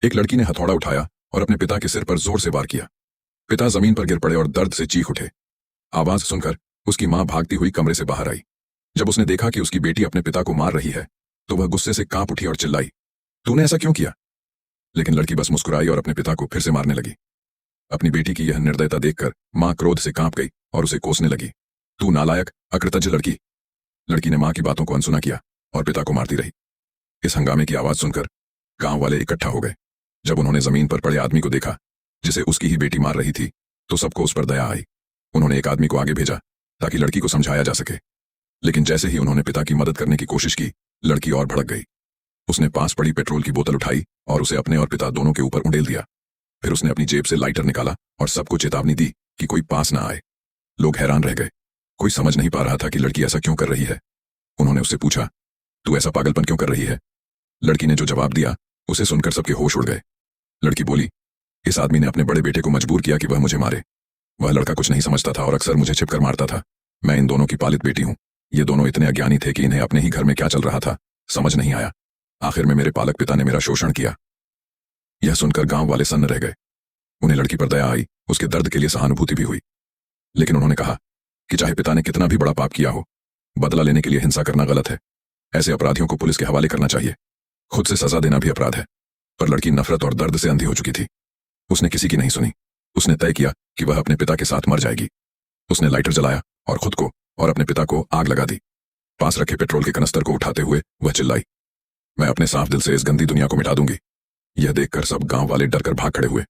एक लड़की ने हथौड़ा उठाया और अपने पिता के सिर पर जोर से वार किया। पिता जमीन पर गिर पड़े और दर्द से चीख उठे। आवाज सुनकर उसकी मां भागती हुई कमरे से बाहर आई। जब उसने देखा कि उसकी बेटी अपने पिता को मार रही है तो वह गुस्से से कांप उठी और चिल्लाई, तूने ऐसा क्यों किया? लेकिन लड़की बस मुस्कुराई और अपने पिता को फिर से मारने लगी। अपनी बेटी की यह निर्दयता देखकर मां क्रोध से कांप गई और उसे कोसने लगी। तू नालायक, अकृतज्ञ लड़की। लड़की ने मां की बातों को अनसुना किया और पिता को मारती रही। इस हंगामे की आवाज सुनकर गांव वाले इकट्ठा हो गए। जब उन्होंने जमीन पर पड़े आदमी को देखा जिसे उसकी ही बेटी मार रही थी तो सबको उस पर दया आई। उन्होंने एक आदमी को आगे भेजा ताकि लड़की को समझाया जा सके। लेकिन जैसे ही उन्होंने पिता की मदद करने की कोशिश की, लड़की और भड़क गई। उसने पास पड़ी पेट्रोल की बोतल उठाई और उसे अपने और पिता दोनों के ऊपर उंडेल दिया। फिर उसने अपनी जेब से लाइटर निकाला और सबको चेतावनी दी कि कोई पास ना आए। लोग हैरान रह गए। कोई समझ नहीं पा रहा था कि लड़की ऐसा क्यों कर रही है। उन्होंने उससे पूछा, तू ऐसा पागलपन क्यों कर रही है? लड़की ने जो जवाब दिया उसे सुनकर सबके होश उड़ गए। लड़की बोली, इस आदमी ने अपने बड़े बेटे को मजबूर किया कि वह मुझे मारे। वह लड़का कुछ नहीं समझता था और अक्सर मुझे छिपकर मारता था। मैं इन दोनों की पालित बेटी हूं। ये दोनों इतने अज्ञानी थे कि इन्हें अपने ही घर में क्या चल रहा था समझ नहीं आया। आखिर में मेरे पालक पिता ने मेरा शोषण किया। यह सुनकर गांव वाले सन्न रह गए। उन्हें लड़की पर दया आई, उसके दर्द के लिए सहानुभूति भी हुई। लेकिन उन्होंने कहा कि चाहे पिता ने कितना भी बड़ा पाप किया हो, बदला लेने के लिए हिंसा करना गलत है। ऐसे अपराधियों को पुलिस के हवाले करना चाहिए। खुद से सजा देना भी अपराध है। पर लड़की नफरत और दर्द से अंधी हो चुकी थी। उसने किसी की नहीं सुनी। उसने तय किया कि वह अपने पिता के साथ मर जाएगी। उसने लाइटर जलाया और खुद को और अपने पिता को आग लगा दी। पास रखे पेट्रोल के कनस्तर को उठाते हुए वह चिल्लाई, मैं अपने साफ दिल से इस गंदी दुनिया को मिटा दूंगी। यह देखकर सब गांव वाले डरकर भाग खड़े हुए।